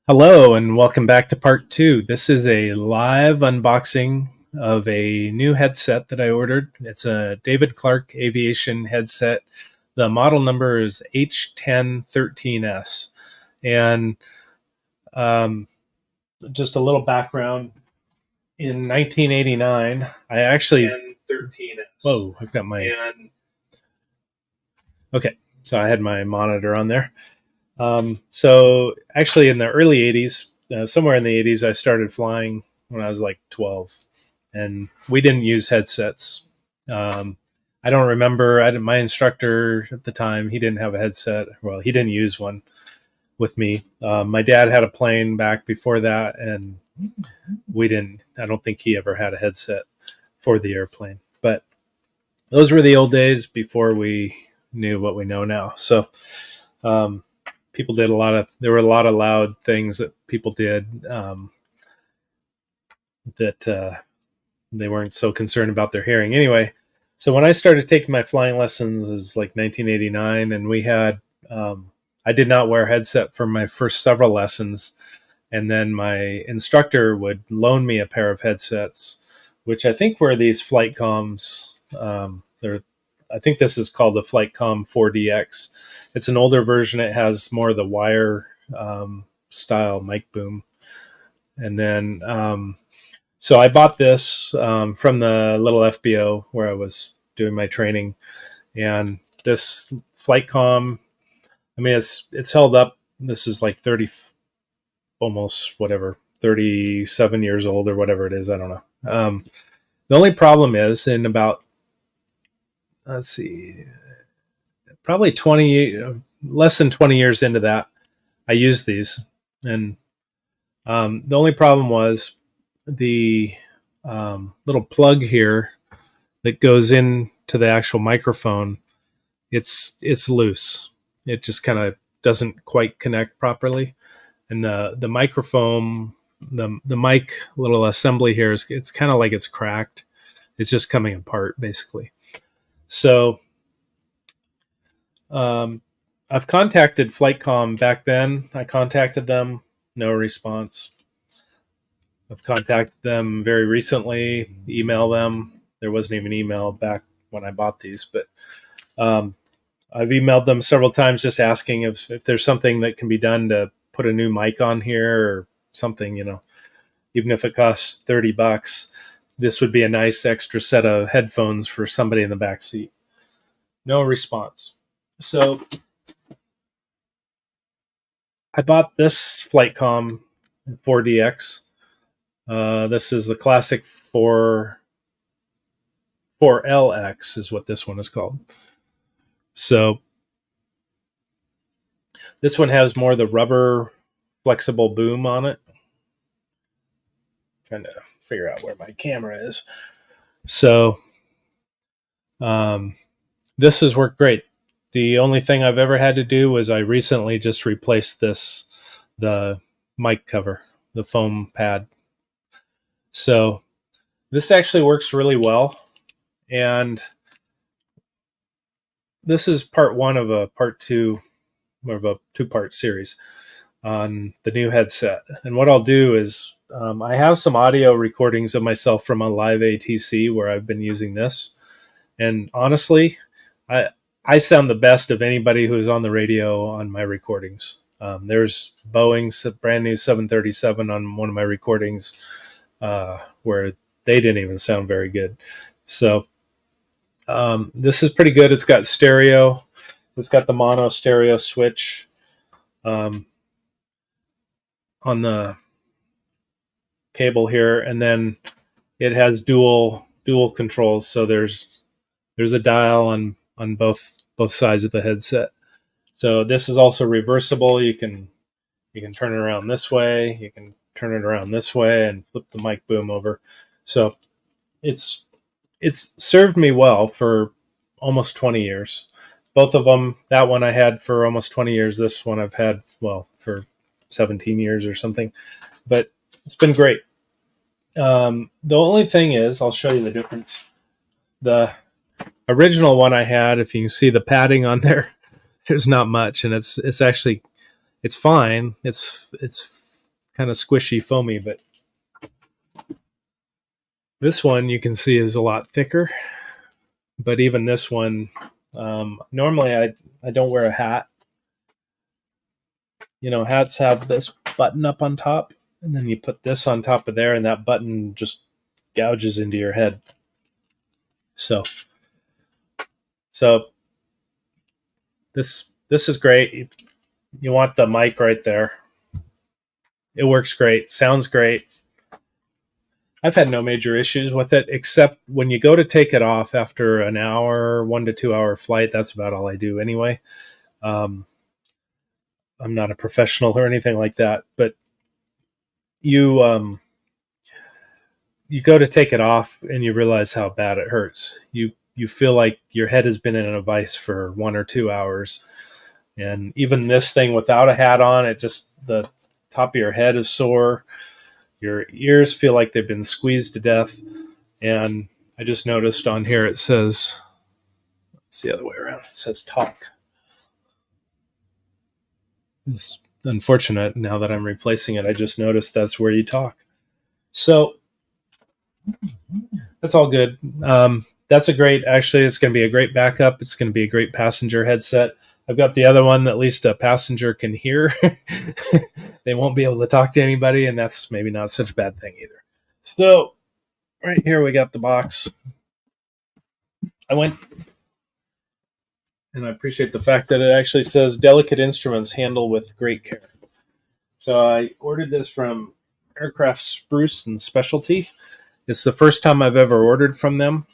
Hello and welcome back to part two. This is a live unboxing of a new headset that I ordered. It's a David Clark Aviation headset. The model number is H10-13S. And um, just a little background. In 1989, I actually... 13S. Whoa, I've got my... Okay, so I had my monitor on there. So actually in the early 80s, somewhere in the 80s, I started flying when I was like 12, and we didn't use headsets. I don't remember. My instructor at the time, he didn't have a headset. Well, he didn't use one with me. My dad had a plane back before that, and we didn't. I don't think he ever had a headset for the airplane. But those were the old days before we knew what we know now. So people did there were a lot of loud things that people did that they weren't so concerned about their hearing. Anyway, so when I started taking my flying lessons, it was like 1989, and we had, I did not wear a headset for my first several lessons. And then my instructor would loan me a pair of headsets, which I think were these flight comms. I think this is called the Flightcom 4DX. It's an older version. It has more of the wire style mic boom. And then, so I bought this from the little FBO where I was doing my training. And this Flightcom, I mean, it's held up. This is like 30, almost whatever, 37 years old or whatever it is. I don't know. The only problem is in about, let's see, probably less than 20 years into that, I used these. And the only problem was the little plug here that goes into the actual microphone. It's loose. It just kind of doesn't quite connect properly. And the microphone, the mic little assembly here, it's kind of like it's cracked. It's just coming apart, basically. So I've contacted Flightcom back then. I contacted them, no response. I've contacted them very recently, email them. There wasn't even email back when I bought these, but I've emailed them several times just asking if there's something that can be done to put a new mic on here or something, even if it costs $30. This would be a nice extra set of headphones for somebody in the back seat. No response. So I bought this Flightcom 4DX. This is the classic 4LX is what this one is called. So this one has more of the rubber flexible boom on it. Trying to figure out where my camera is. So this has worked great. The only thing I've ever had to do was I recently just replaced the mic cover, the foam pad. So this actually works really well. And this is part one of a part two, more of a two-part series on the new headset. And what I'll do is I have some audio recordings of myself from a live ATC where I've been using this. And honestly, I sound the best of anybody who's on the radio on my recordings. There's Boeing's brand new 737 on one of my recordings where they didn't even sound very good. So this is pretty good. It's got stereo. It's got the mono stereo switch on the cable here, and then it has dual controls. So there's a dial on both sides of the headset. So this is also reversible. You can turn it around this way. You can turn it around this way and flip the mic boom over. So it's served me well for almost 20 years. Both of them, that one I had for almost 20 years. This one I've had, well, for 17 years or something. But it's been great. The only thing is, I'll show you the difference. The original one I had, if you can see the padding on there, there's not much, and it's actually, it's fine. It's kind of squishy, foamy, but this one you can see is a lot thicker. But even this one, normally I don't wear a hat. You know, hats have this button up on top, and then you put this on top of there, and that button just gouges into your head. So this is great. You want the mic right there. It works great, sounds great. I've had no major issues with it, except when you go to take it off after an hour, 1 to 2 hour flight. That's about all I do anyway. I'm not a professional or anything like that, but you go to take it off and you realize how bad it hurts. You feel like your head has been in a vice for 1 or 2 hours. And even this thing without a hat on, it just, the top of your head is sore. Your ears feel like they've been squeezed to death. And I just noticed on here it says, it's the other way around, it says talk. It's unfortunate now that I'm replacing it. I just noticed that's where you talk. So that's all good. That's a great, actually, it's going to be a great backup. It's going to be a great passenger headset. I've got the other one that at least a passenger can hear. They won't be able to talk to anybody, and that's maybe not such a bad thing either. So right here we got the box. I went, and I appreciate the fact that it actually says delicate instruments handle with great care. So I ordered this from Aircraft Spruce Specialty. It's the first time I've ever ordered from them.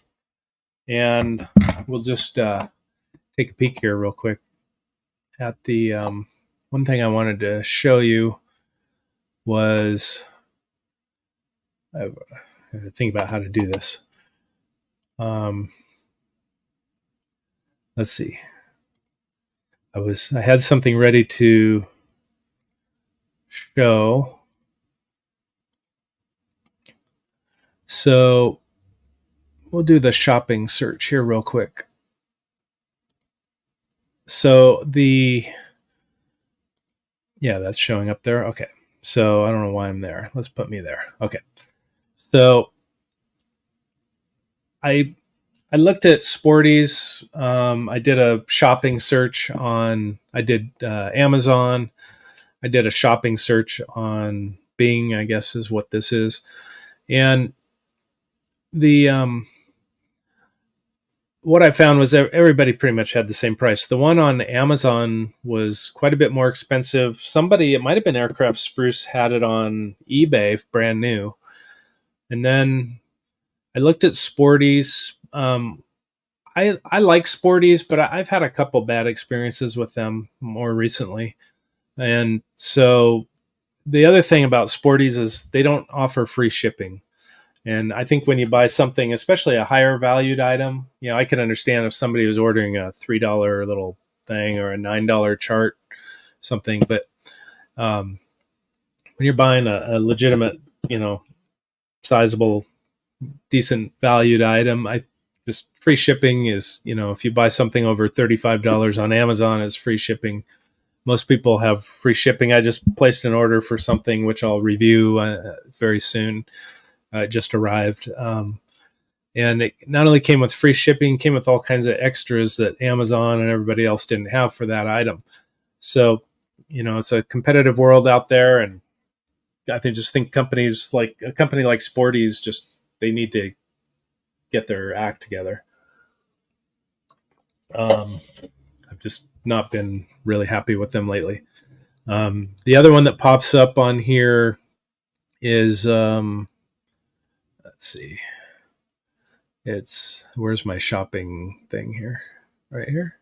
And we'll just take a peek here real quick at the one thing I wanted to show you was, I had to think about how to do this. Let's see. I had something ready to show. So we'll do the shopping search here real quick. So that's showing up there. Okay. So I don't know why I'm there. Let's put me there. Okay. So I looked at Sporties. I did a shopping search on, I did Amazon. I did a shopping search on Bing, I guess is what this is. And what I found was that everybody pretty much had the same price. The one on Amazon was quite a bit more expensive. Somebody, it might have been Aircraft Spruce, had it on eBay, brand new. And then I looked at Sporties. I like Sporties, but I've had a couple bad experiences with them more recently. And so the other thing about Sporties is they don't offer free shipping. And I think when you buy something, especially a higher valued item, you know, I could understand if somebody was ordering a $3 little thing or a $9 chart, something. But when you're buying a legitimate, you know, sizable, decent valued item, just free shipping is, you know, if you buy something over $35 on Amazon, it's free shipping. Most people have free shipping. I just placed an order for something which I'll review very soon. It just arrived. And it not only came with free shipping, came with all kinds of extras that Amazon and everybody else didn't have for that item. So, you know, it's a competitive world out there. And I think companies like a company like Sporties, just, they need to get their act together. I've just not been really happy with them lately. The other one that pops up on here is, let's see. Where's my shopping thing here? Right here?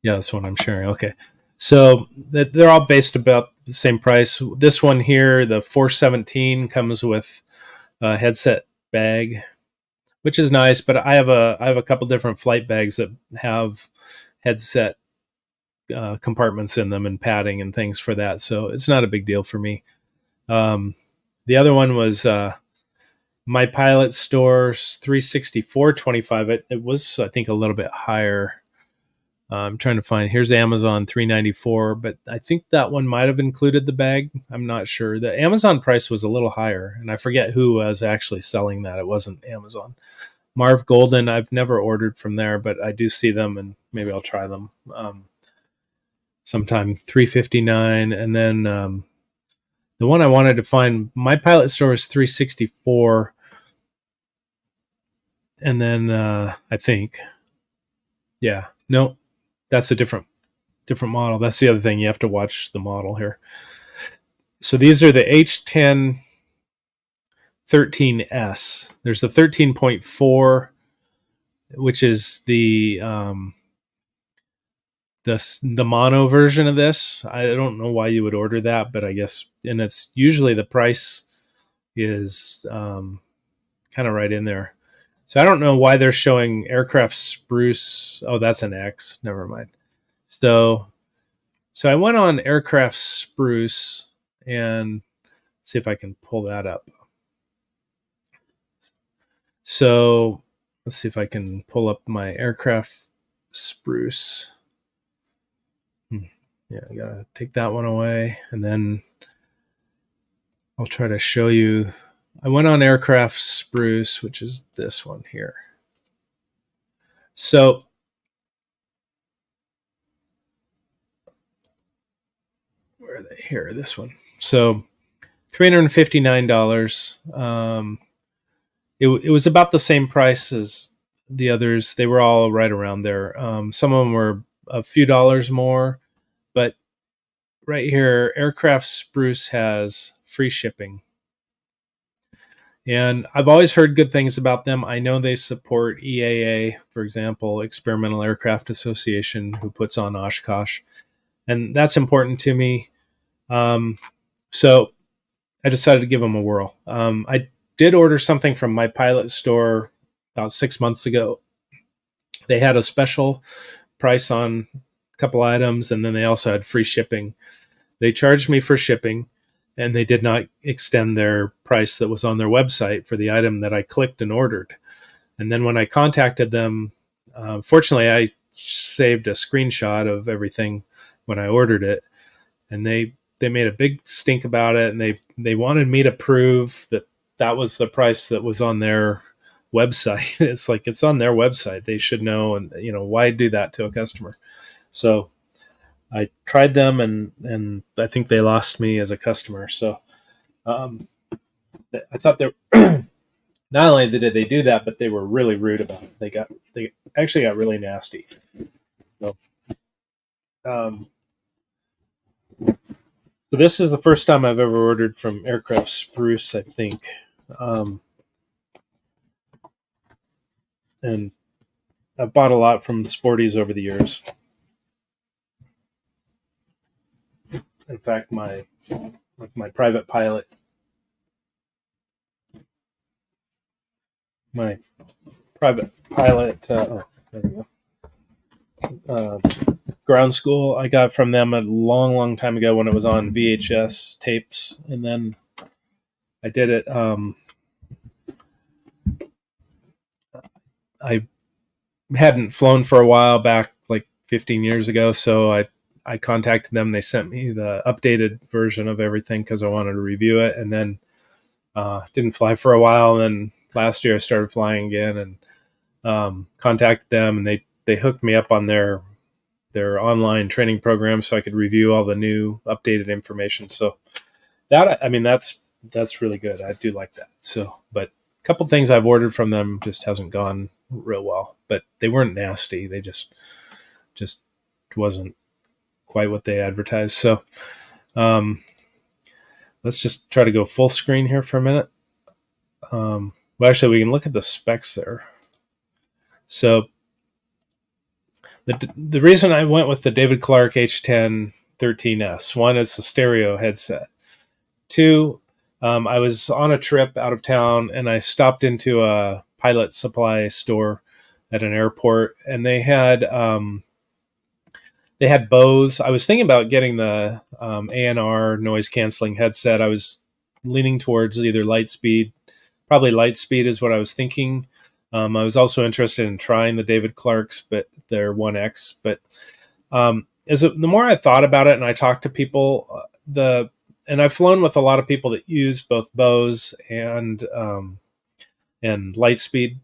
Yeah, that's one I'm sharing. Okay. So they're all based about the same price. This one here, the 417, comes with a headset bag, which is nice, but I have a couple different flight bags that have headset compartments in them and padding and things for that. So it's not a big deal for me. The other one was My Pilot Store's $364.25. It was, I think, a little bit higher. I'm trying to find. Here's Amazon $394, but I think that one might have included the bag. I'm not sure. The Amazon price was a little higher, and I forget who was actually selling that. It wasn't Amazon. Marv Golden, I've never ordered from there, but I do see them, and maybe I'll try them sometime. $359, and then the one I wanted to find, my Pilot store is $364, and then I think, yeah, no, that's a different model. That's the other thing. You have to watch the model here. So these are the H10-13S. There's the 13.4, which is the mono version of this. I don't know why you would order that, but I guess, and it's usually the price is kind of right in there. So I don't know why they're showing Aircraft Spruce. Oh, that's an X. Never mind. So I went on Aircraft Spruce and see if I can pull that up. So let's see if I can pull up my Aircraft Spruce. Yeah, I gotta take that one away, and then I'll try to show you. I went on Aircraft Spruce, which is this one here. So where are they? Here, this one. So $359. It was about the same price as the others. They were all right around there. Some of them were a few dollars more, but right here, Aircraft Spruce has free shipping. And I've always heard good things about them. I know they support EAA, for example, Experimental Aircraft Association, who puts on Oshkosh. And that's important to me. So I decided to give them a whirl. I did order something from my Pilot store about 6 months ago. They had a special price on a couple items, and then they also had free shipping. They charged me for shipping, and they did not extend their price that was on their website for the item that I clicked and ordered. And then when I contacted them, fortunately, I saved a screenshot of everything when I ordered it, and they made a big stink about it, and they wanted me to prove that was the price that was on their website. It's like, it's on their website. They should know, and why do that to a customer? So I tried them, and I think they lost me as a customer. So I thought they not only did they do that, but they were really rude about it. They actually got really nasty. So, so this is the first time I've ever ordered from Aircraft Spruce, I think. And I've bought a lot from Sporties over the years. In fact, my private pilot, there we go. Ground school I got from them a long time ago when it was on VHS tapes, and then I did it. I hadn't flown for a while back, like 15 years ago, so I contacted them. They sent me the updated version of everything because I wanted to review it, and then didn't fly for a while. And then last year I started flying again, and contacted them, and they hooked me up on their online training program so I could review all the new updated information. So that's really good. I do like that. So, but a couple things I've ordered from them just hasn't gone real well, but they weren't nasty. They just wasn't quite what they advertised. So let's just try to go full screen here for a minute. Well, actually, we can look at the specs there. So the reason I went with the David Clark H10-13S, one, it's a stereo headset. Two, I was on a trip out of town, and I stopped into a pilot supply store at an airport, and they had Bose. I was thinking about getting the ANR noise canceling headset. I was leaning towards either Lightspeed. Probably Lightspeed is what I was thinking. I was also interested in trying the David Clarks, but their 1X. But the more I thought about it and I talked to people, and I've flown with a lot of people that use both Bose and Lightspeed,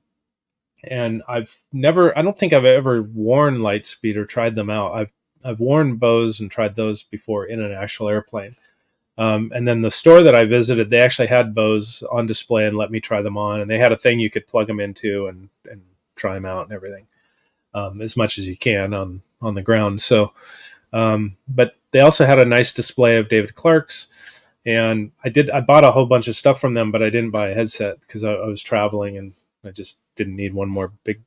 and I don't think I've ever worn Lightspeed or tried them out. I've worn Bose and tried those before in an actual airplane. And then the store that I visited, they actually had Bose on display and let me try them on, and they had a thing you could plug them into and try them out and everything, as much as you can on the ground. So, but they also had a nice display of David Clark's, and I bought a whole bunch of stuff from them, but I didn't buy a headset because I was traveling and I just didn't need one more big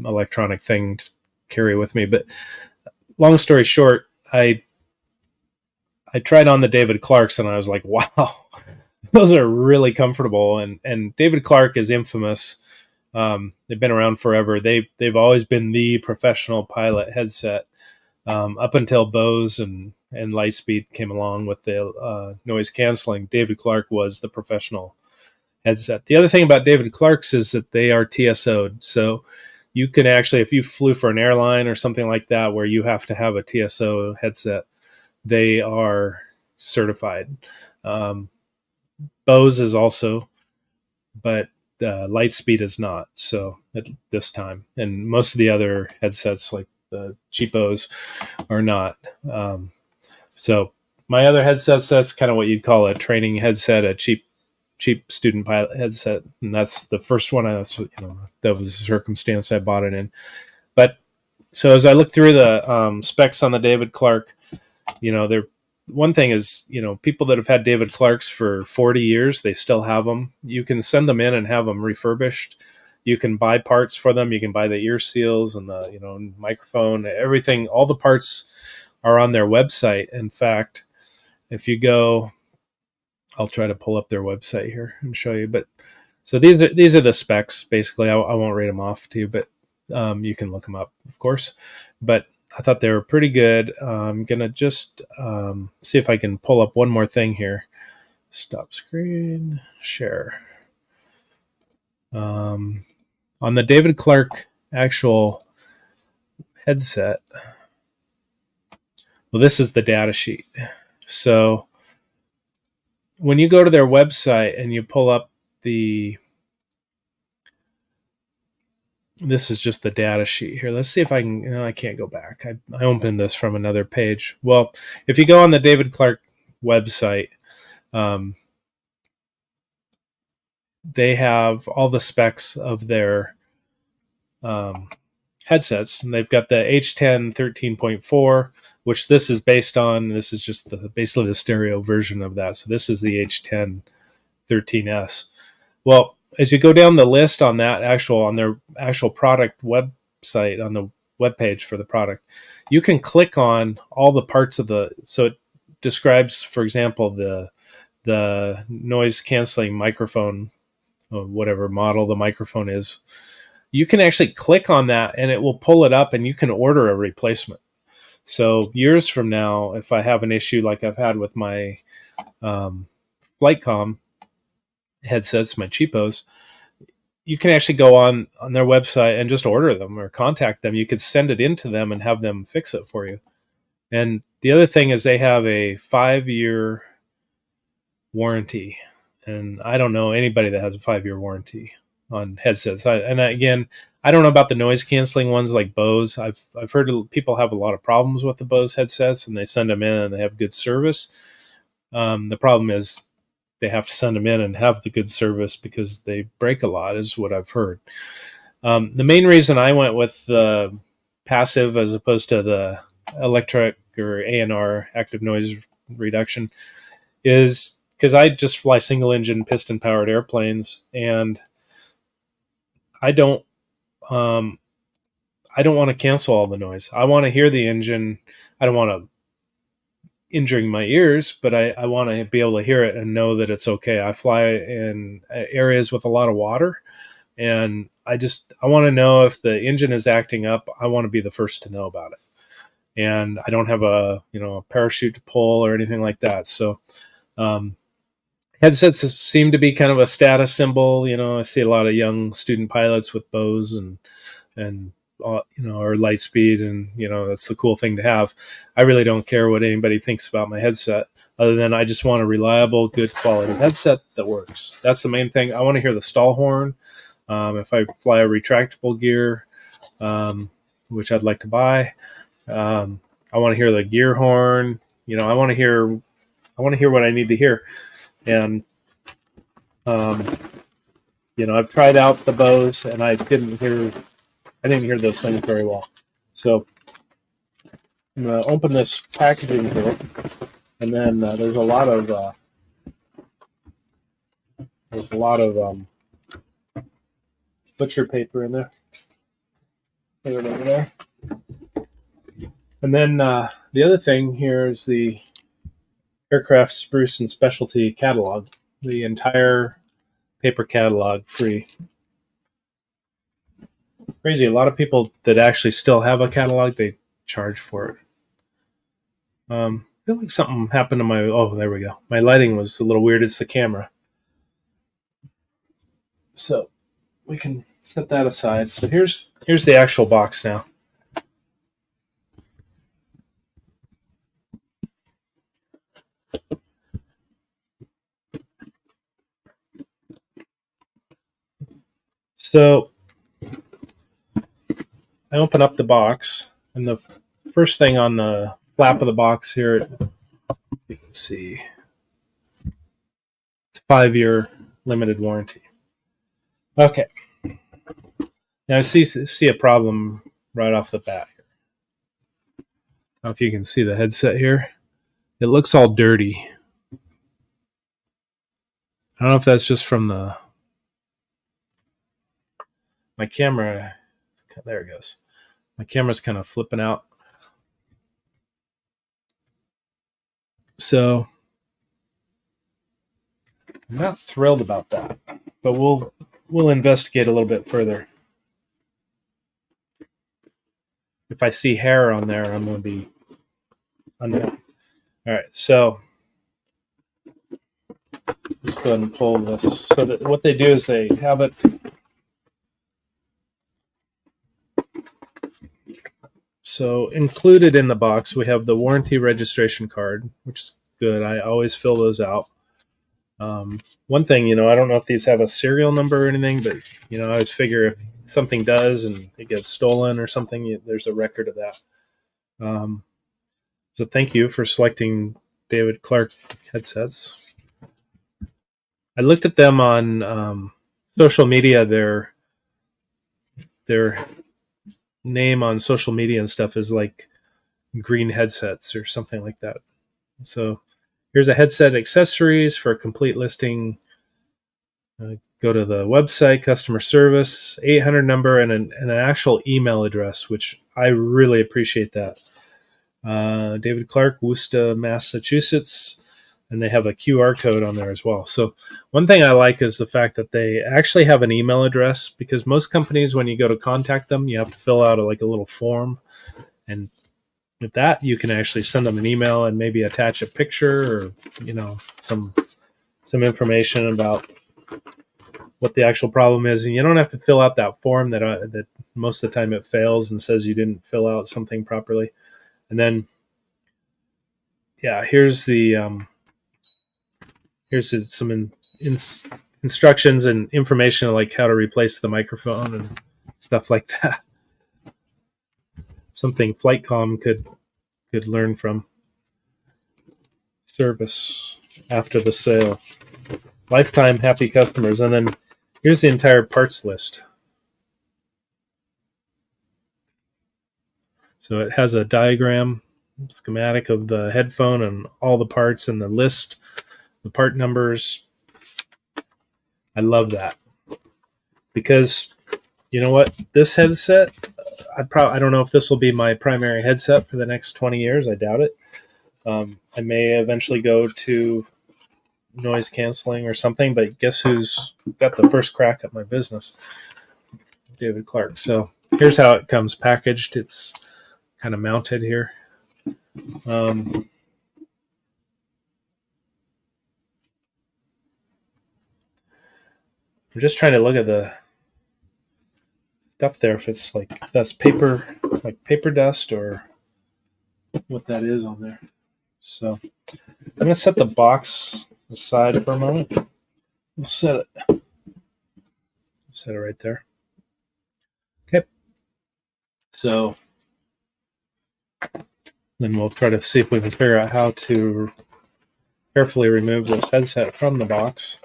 electronic thing to carry with me. But long story short, I tried on the David Clarks and I was like, wow, those are really comfortable. And David Clark is infamous. They've been around forever. They've always been the professional pilot headset, up until Bose and Lightspeed came along with the noise canceling. David Clark was the professional headset. The other thing about David Clark's is that they are TSO'd. So you can actually, if you flew for an airline or something like that where you have to have a TSO headset, they are certified. Bose is also, but Lightspeed is not. So at this time, and most of the other headsets like the cheapos are not. So my other headsets, that's kind of what you'd call a training headset, a cheap student pilot headset, and that's the first one. That was the circumstance I bought it in. But so as I look through the specs on the David Clark, one thing is, people that have had David Clarks for 40 years, they still have them. You can send them in and have them refurbished. You can buy parts for them. You can buy the ear seals and the microphone, everything. All the parts are on their website. In fact, if you go, I'll try to pull up their website here and show you. But so these are the specs. Basically, I won't read them off to you, but you can look them up, of course. But I thought they were pretty good. I'm going to just see if I can pull up one more thing here. Stop screen, share. On the David Clark actual headset, well, this is the data sheet. So when you go to their website and you pull up this is just the data sheet here. Let's see if I can, I can't go back. I opened this from another page. Well, if you go on the David Clark website, they have all the specs of their headsets, and they've got the H10-13.4, which this is based on. This is just basically the stereo version of that. So this is the H10-13S. Well, as you go down the list on their actual product website, on the webpage for the product, you can click on all the parts of so it describes, for example, the noise canceling microphone, whatever model the microphone is. You can actually click on that and it will pull it up and you can order a replacement. So years from now, if I have an issue like I've had with my Flightcom headsets, my cheapos, you can actually go on their website and just order them or contact them. You could send it into them and have them fix it for you. And the other thing is they have a 5-year warranty. And I don't know anybody that has a 5-year warranty on headsets. Again, I don't know about the noise canceling ones like Bose. I've heard people have a lot of problems with the Bose headsets, and they send them in and they have good service. The problem is they have to send them in and have the good service because they break a lot, is what I've heard. The main reason I went with the passive as opposed to the electric or ANR, active noise reduction, is because I just fly single engine piston powered airplanes, and I don't want to cancel all the noise. I want to hear the engine. I don't want to injuring my ears, but I want to be able to hear it and know that it's okay. I fly in areas with a lot of water, and I want to know if the engine is acting up. I want to be the first to know about it. And I don't have a parachute to pull or anything like that. So, Headsets seem to be kind of a status symbol. I see a lot of young student pilots with bows and or Lightspeed, and that's the cool thing to have. I really don't care what anybody thinks about my headset, other than I just want a reliable, good quality headset that works. That's the main thing. I want to hear the stall horn. If I fly a retractable gear, which I'd like to buy, I want to hear the gear horn. I want to hear what I need to hear. And I've tried out the bows, and I didn't hear those things very well. So I'm going to open this packaging here, and then there's a lot of butcher paper in there. Put it over there. And then the other thing here is the Aircraft Spruce and Specialty catalog, the entire paper catalog, free. Crazy. A lot of people that actually still have a catalog, they charge for it. I feel like something happened to my... Oh, there we go. My lighting was a little weird. It's the camera. So we can set that aside. So here's the actual box now. So I open up the box, and the first thing on the flap of the box here, you can see it's a 5-year limited warranty. Okay. Now I see a problem right off the bat here. I don't know if you can see the headset here. It looks all dirty. I don't know if that's just from my camera. There it goes. My camera's kind of flipping out. So I'm not thrilled about that, but we'll investigate a little bit further. If I see hair on there, I'm going to be unhappy. All right, so let's go ahead and pull this. So that what they do is they have it. So included in the box, we have the warranty registration card, which is good. I always fill those out. One thing, I don't know if these have a serial number or anything, but, I always figure if something does and it gets stolen or something, there's a record of that. So thank you for selecting David Clark headsets. I looked at them on social media. Their name on social media and stuff is like Green Headsets or something like that. So here's a headset accessories for a complete listing. Go to the website, customer service, 800 number, and an actual email address, which I really appreciate that. David Clark, Worcester, Massachusetts, and they have a QR code on there as well. So one thing I like is the fact that they actually have an email address, because most companies, when you go to contact them, you have to fill out a little form, and with that, you can actually send them an email and maybe attach a picture or some information about what the actual problem is, and you don't have to fill out that form that most of the time it fails and says you didn't fill out something properly. And then, here's some instructions and information like how to replace the microphone and stuff like that. Something Flightcom could learn from. Service after the sale. Lifetime happy customers. And then here's the entire parts list. So it has a diagram, schematic of the headphone and all the parts and the list, the part numbers. I love that. Because you know what? This headset, I don't know if this will be my primary headset for the next 20 years. I doubt it. I may eventually go to noise canceling or something, but guess who's got the first crack at my business? David Clark. So here's how it comes packaged. It's kind of mounted here. I'm just trying to look at the stuff there, if it's like, if that's paper, like paper dust, or what that is on there. So I'm going to set the box aside for a moment. We'll set it right there. Okay. So then we'll try to see if we can figure out how to carefully remove this headset from the box.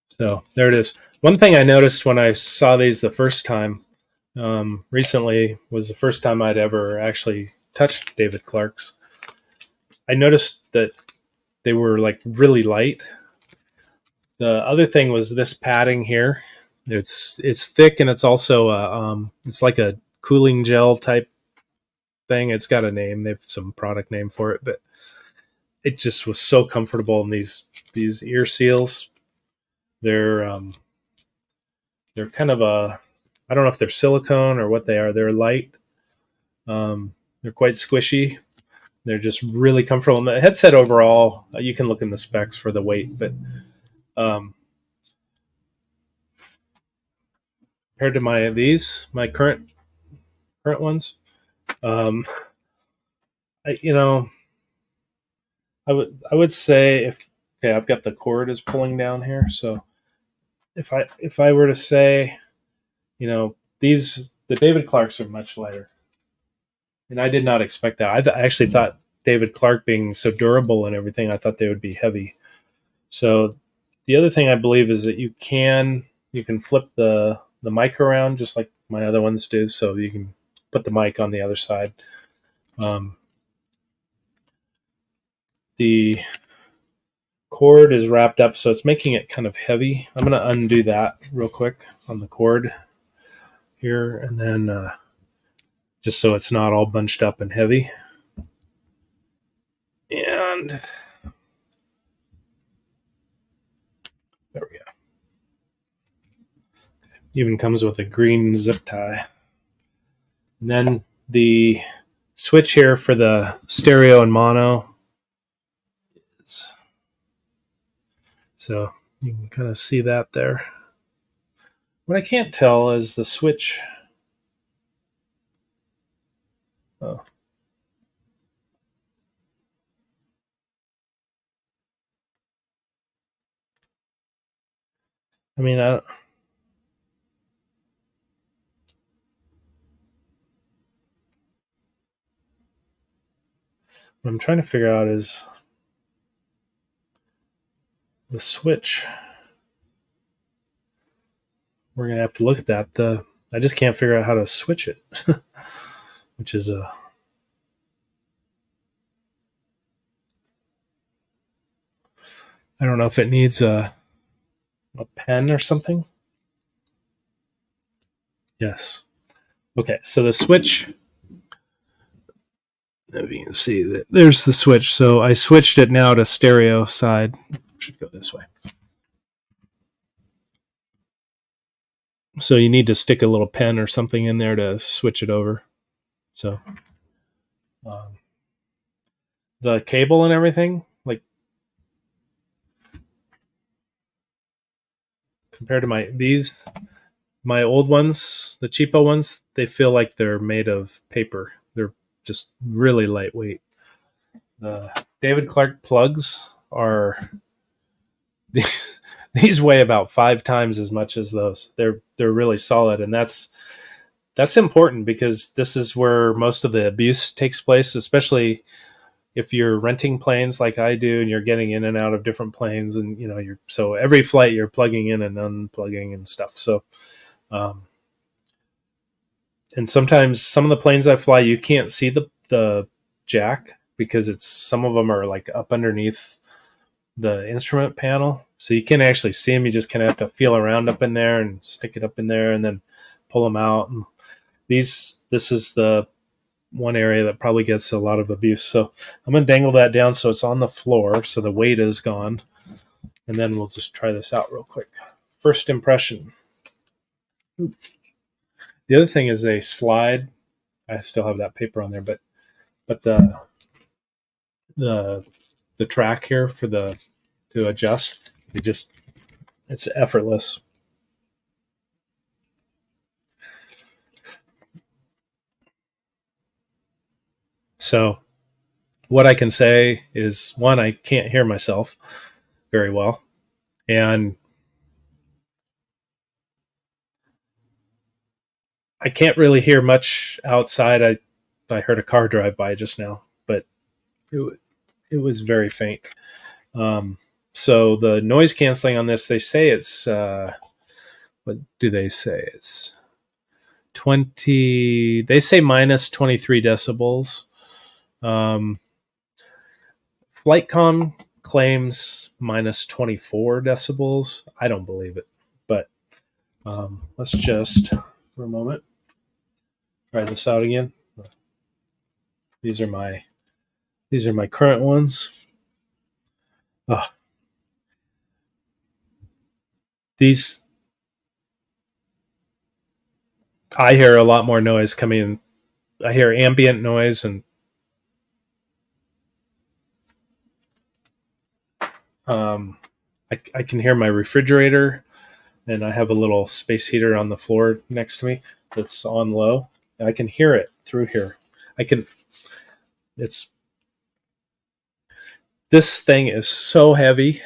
So there it is. One thing I noticed when I saw these the first time, recently, was the first time I'd ever actually touched David Clark's. I noticed that they were like really light. The other thing was this padding here. It's thick, and it's also it's like a cooling gel type thing. It's got a name. They have some product name for it, but it just was so comfortable in these ear seals. They're kind of I don't know if they're silicone or what they are. They're light. They're quite squishy. They're just really comfortable. And the headset overall, you can look in the specs for the weight, but compared to my current ones, I would say, I've got the cord is pulling down here, so if I were to say, the David Clarks are much lighter, and I did not expect that. I actually thought David Clark being so durable and everything, I thought they would be heavy. So the other thing I believe is that you can flip the mic around just like my other ones do, so you can put the mic on the other side. The cord is wrapped up, so it's making it kind of heavy. I'm going to undo that real quick on the cord here, and then just so it's not all bunched up and heavy. And there we go. Even comes with a green zip tie. And then the switch here for the stereo and mono. So you can kind of see that there. What I can't tell is the switch. Oh. I mean, what I'm trying to figure out is the switch. We're going to have to look at that. I just can't figure out how to switch it, which is I don't know if it needs a pen or something. Yes. Okay, so the switch, if you can see that there's the switch. So I switched it now to stereo side. Should go this way. So you need to stick a little pen or something in there to switch it over. So the cable and everything, like compared to my old ones, the cheapo ones, they feel like they're made of paper. They're just really lightweight. The David Clark plugs are these weigh about 5 times as much as those. They're really solid, and that's important because this is where most of the abuse takes place, especially if you're renting planes like I do and you're getting in and out of different planes, and so every flight you're plugging in and unplugging and stuff. So and sometimes some of the planes I fly, you can't see the jack because some of them are like up underneath the instrument panel, so you can't actually see them. You just kind of have to feel around up in there and stick it up in there and then pull them out. And this is the one area that probably gets a lot of abuse. So I'm going to dangle that down so it's on the floor so the weight is gone, and then we'll just try this out real quick. First impression. The other thing is they slide. I still have that paper on there, but but the track here for to adjust, it's effortless. So what I can say is, one, I can't hear myself very well, and I can't really hear much outside. I heard a car drive by just now, but it was very faint. So the noise canceling on this, they say it's what do they say? It's 20. They say minus 23 decibels. Flightcom claims minus 24 decibels. I don't believe it, but let's just for a moment try this out again. These are my current ones. Oh, these, I hear a lot more noise coming in. I hear ambient noise, and I can hear my refrigerator, and I have a little space heater on the floor next to me that's on low, and I can hear it through here. This thing is so heavy,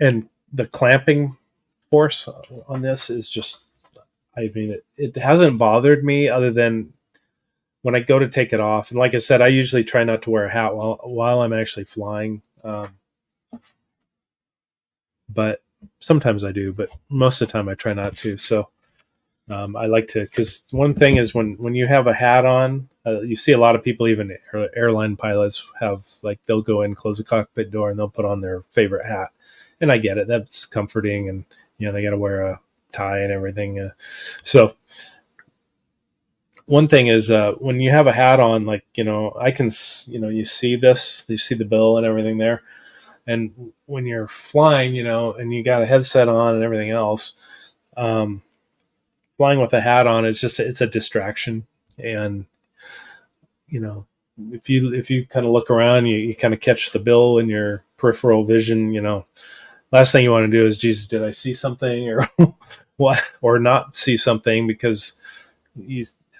and the clamping force on this is just, I mean, it hasn't bothered me other than when I go to take it off. And like I said, I usually try not to wear a hat while I'm actually flying. But sometimes I do, but most of the time I try not to. So I like to, because one thing is when you have a hat on, you see a lot of people, even airline pilots, have like, they'll go in, close the cockpit door, and they'll put on their favorite hat. And I get it. That's comforting. And, they got to wear a tie and everything. So one thing is when you have a hat on, like, I can, you see the bill and everything there. And when you're flying, and you got a headset on and everything else, flying with a hat on is it's a distraction. And, if you kind of look around, you kind of catch the bill in your peripheral vision, last thing you want to do is, Jesus, did I see something or what, or not see something, because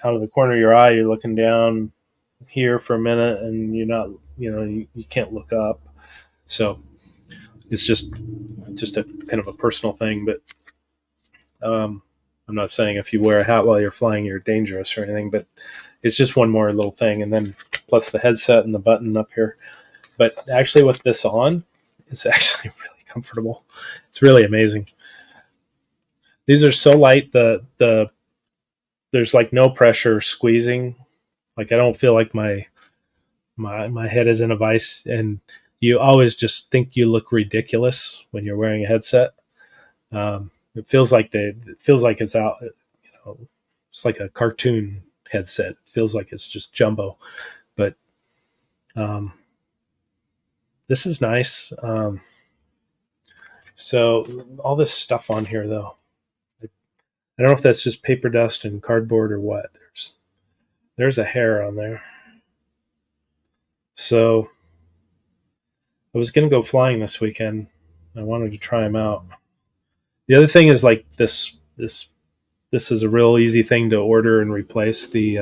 out of the corner of your eye, you're looking down here for a minute and you're not, you can't look up. So it's just a kind of a personal thing, but I'm not saying if you wear a hat while you're flying, you're dangerous or anything, but it's just one more little thing. And then plus the headset and the button up here. But actually with this on, it's actually really comfortable. It's really amazing. These are so light. There's like no pressure squeezing. Like I don't feel like my head is in a vice, and you always just think you look ridiculous when you're wearing a headset. It feels like it's out. It's like a cartoon headset. It feels like it's just jumbo, but this is nice. So all this stuff on here, though, I don't know if that's just paper dust and cardboard or what. There's a hair on there. So I was going to go flying this weekend. I wanted to try them out. The other thing is, like, this is a real easy thing to order and replace. The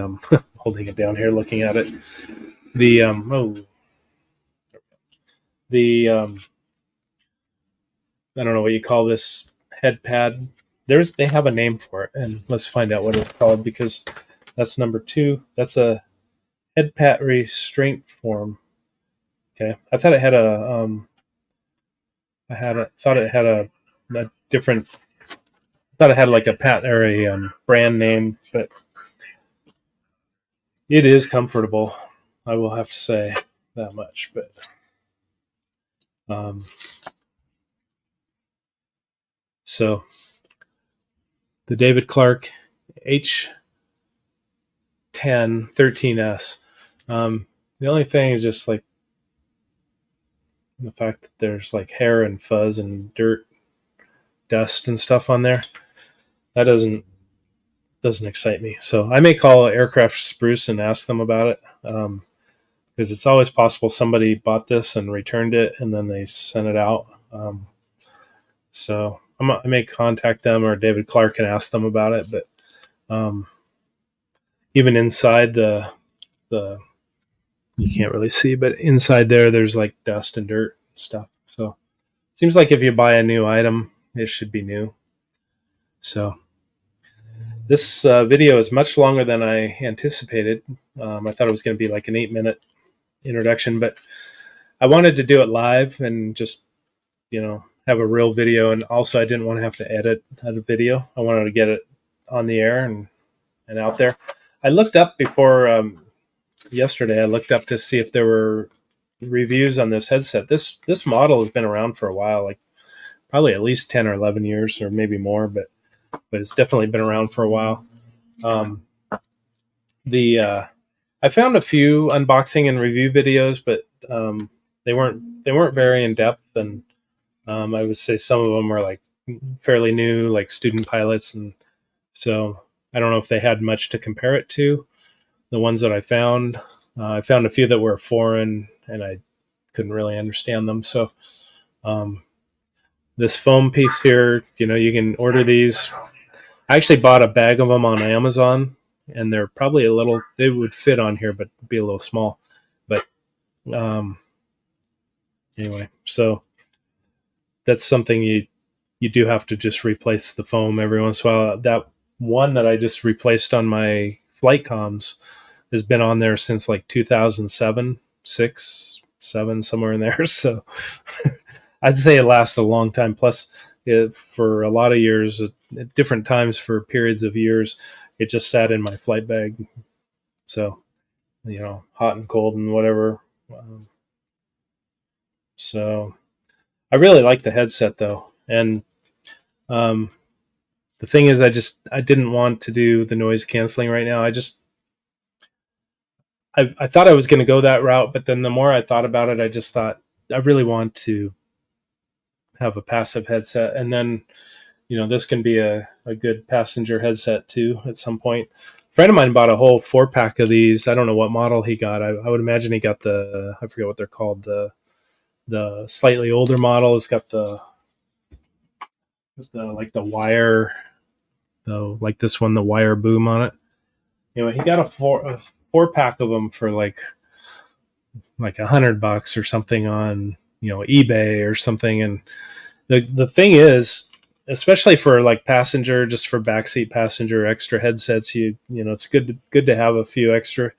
holding it down here, looking at it. The I don't know what you call this head pad. They have a name for it, and let's find out what it's called, because that's number 2. That's a head pad restraint form. Okay, I thought it had a different. I thought it had like a patent or a brand name, but it is comfortable. I will have to say that much. But so the David Clark H10-13S. The only thing is just like the fact that there's like hair and fuzz and dirt, dust and stuff on there. That doesn't excite me. So I may call Aircraft Spruce and ask them about it. because it's always possible somebody bought this and returned it and then they sent it out. So I may contact them or David Clark and ask them about it. But even inside the you can't really see, but inside there's like dust and dirt and stuff. So it seems like if you buy a new item, it should be new. So this video is much longer than I anticipated. I thought it was going to be like an 8-minute introduction, but I wanted to do it live and just, have a real video. And also I didn't want to have to edit a video. I wanted to get it on the air and out there. I looked up before yesterday, I looked up to see if there were reviews on this headset. This model has been around for a while, like probably at least 10 or 11 years or maybe more, but it's definitely been around for a while. I found a few unboxing and review videos, but they weren't very in depth, and I would say some of them were like fairly new, like student pilots, and so I don't know if they had much to compare it to. The ones that I found a few that were foreign, and I couldn't really understand them. So this foam piece here, you can order these. I actually bought a bag of them on Amazon, and they're probably they would fit on here, but be a little small. But anyway, so that's something you do have to just replace the foam every once in a while. That one that I just replaced on my flight comms has been on there since like 2007, 6, 7, somewhere in there. So I'd say it lasts a long time. Plus, for a lot of years, at different times for periods of years, it just sat in my flight bag. So, hot and cold and whatever. So I really like the headset though. And the thing is, I didn't want to do the noise canceling right now. I thought I was going to go that route, but then the more I thought about it, I just thought I really want to have a passive headset. And then, this can be a good passenger headset too at some point. A friend of mine bought a whole 4-pack of these. I don't know what model he got. I would imagine he got I forget what they're called, the slightly older model. It's got the wire, like this one, the wire boom on it. He got a 4-pack of them for like $100 or something on eBay or something. And the thing is, especially for like passenger, just for backseat passenger extra headsets, it's good to have a few extra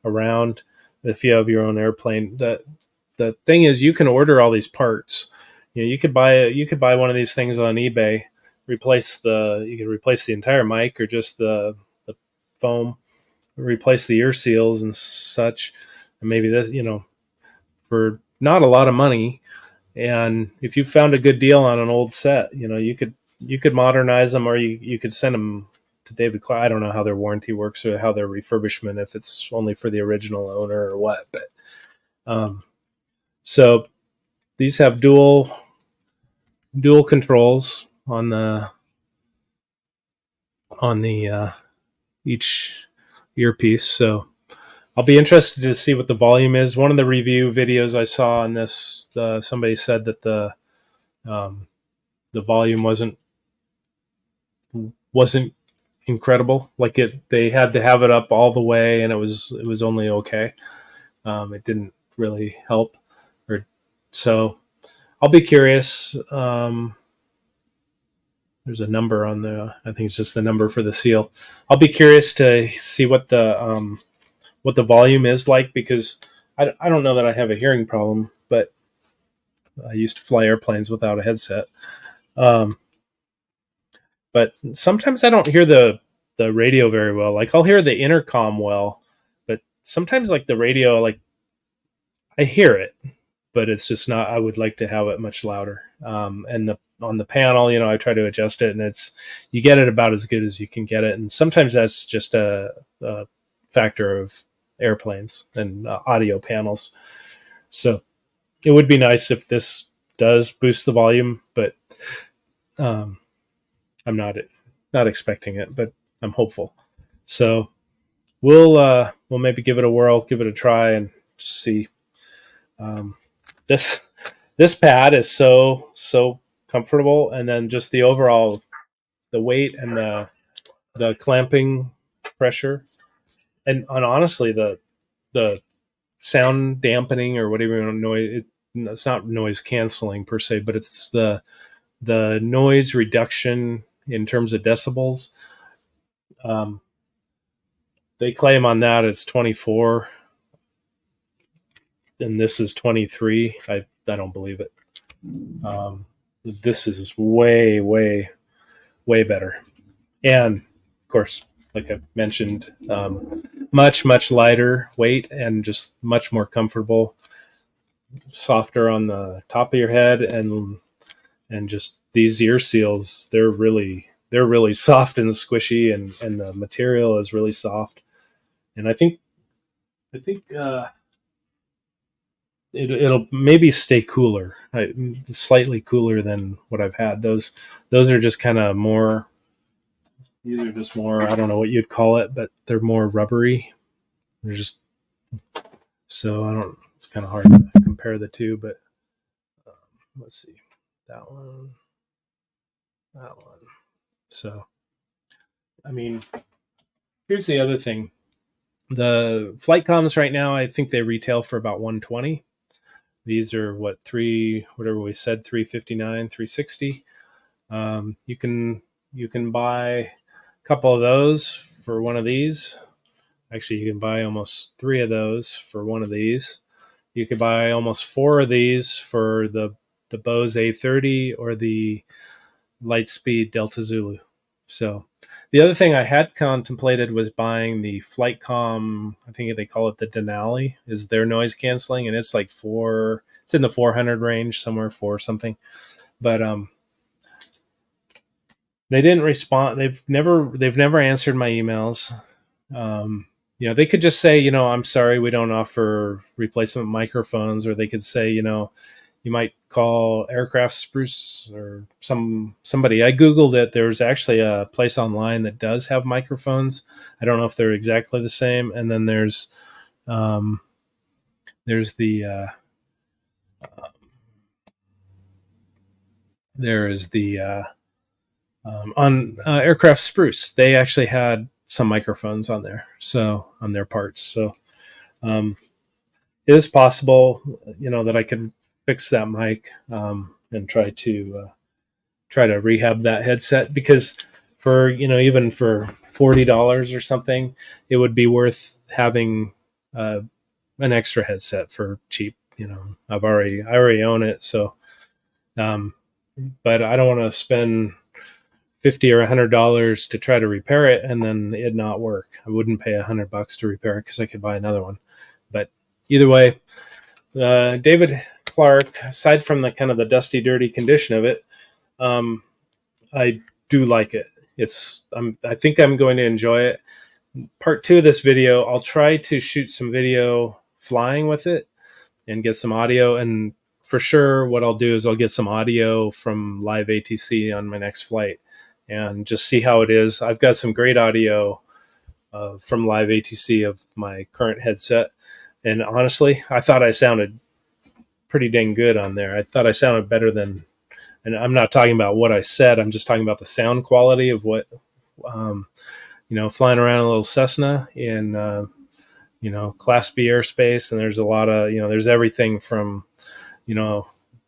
around if you have your own airplane. The thing is, you can order all these parts. You could buy one of these things on eBay, you can replace the entire mic or just the foam, replace the ear seals and such, and maybe this, for not a lot of money. And if you found a good deal on an old set, you could modernize them, or you could send them to David Clark. I don't know how their warranty works or how their refurbishment, if it's only for the original owner or what. But so these have dual controls on the each earpiece. So I'll be interested to see what the volume is. One of the review videos I saw on this, somebody said that the volume wasn't incredible. Like they had to have it up all the way, and it was only okay. It didn't really help, so I'll be curious. There's a number on I think it's just the number for the seal. I'll be curious to see what the volume is like, because I don't know that I have a hearing problem, but I used to fly airplanes without a headset. But sometimes I don't hear the radio very well. Like I'll hear the intercom well, but sometimes like the radio, like I hear it, but it's just not. I would like to have it much louder. And on the panel, I try to adjust it, and you get it about as good as you can get it. And sometimes that's just a factor of airplanes and audio panels. So it would be nice if this does boost the volume, but I'm not expecting it, but I'm hopeful. So we'll maybe give it a whirl, give it a try, and just see. Um, this this pad is so comfortable, and then just the overall the weight and the clamping pressure, and honestly the sound dampening or whatever you want to noise. It's not noise canceling per se, but it's the noise reduction in terms of decibels. Um, they claim on that it's 24, and this is 23. I don't believe it. This is way better, and of course, like I mentioned, much lighter weight and just much more comfortable, softer on the top of your head, and just these ear seals, they're really soft and squishy, and the material is really soft, and I think it'll maybe stay cooler, slightly cooler than what I've had. Those are just kind of more, these are just more, I don't know what you'd call it, but they're more rubbery. They're just, so I don't, it's kind of hard to compare the two, but let's see, that one. So, I mean, here's the other thing. The flight comms right now, I think they retail for about $120. These are what, whatever we said, $359, $360. You can buy a couple of those for one of these. Actually, you can buy almost 3 of those for one of these. You could buy almost 4 of these for the Bose A30 or the Lightspeed Delta Zulu. So the other thing I had contemplated was buying the Flightcom, I think they call it the Denali, is their noise canceling, and it's like it's in the 400 range, somewhere, 4 something. But they didn't respond. They've never answered my emails. They could just say, I'm sorry, we don't offer replacement microphones, or they could say, you might call Aircraft Spruce or somebody. I Googled it. There's actually a place online that does have microphones. I don't know if they're exactly the same. And then there's the on Aircraft Spruce. They actually had some microphones on there, so on their parts. So it is possible, that I could fix that mic and try to rehab that headset, because for even for $40 or something, it would be worth having an extra headset for cheap. I already own it, so but I don't want to spend $50 or $100 to try to repair it and then it not work. I wouldn't pay $100 to repair it because I could buy another one. But either way, David Clark, aside from the kind of the dusty, dirty condition of it, I do like it. I think I'm going to enjoy it. Part 2 of this video, I'll try to shoot some video flying with it and get some audio. And for sure, what I'll do is I'll get some audio from live ATC on my next flight and just see how it is. I've got some great audio from live ATC of my current headset. And honestly, I thought I sounded pretty dang good on there. I thought I sounded better than, and I'm not talking about what I said, I'm just talking about the sound quality of what, flying around a little Cessna in, Class B airspace. And there's a lot of, there's everything from,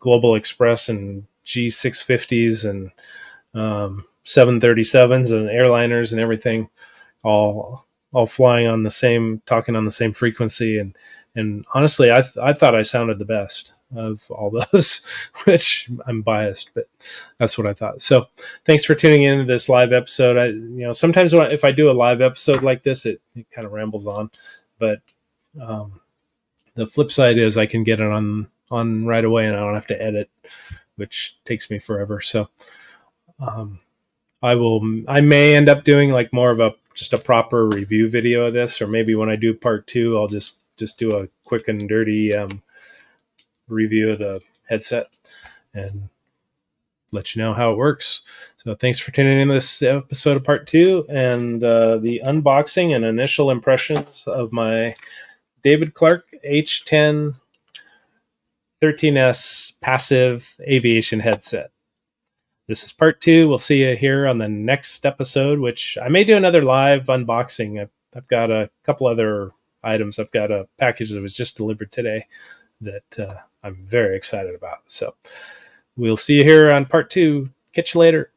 Global Express and G650s and 737s and airliners and everything, all flying on the same, talking on the same frequency. And honestly, I thought I sounded the best of all those, which I'm biased, but that's what I thought. So thanks for tuning into this live episode. Sometimes if I do a live episode like this, it kind of rambles on, but the flip side is I can get it on right away and I don't have to edit, which takes me forever. So I may end up doing like more of just a proper review video of this, or maybe when I do part 2, I'll just do a quick and dirty review of the headset and let you know how it works. So thanks for tuning in to this episode of part 2 and the unboxing and initial impressions of my David Clark H10-13S passive aviation headset. This is part 2. We'll see you here on the next episode, which I may do another live unboxing. I've got a couple other items. I've got a package that was just delivered today that I'm very excited about. So we'll see you here on part 2. Catch you later.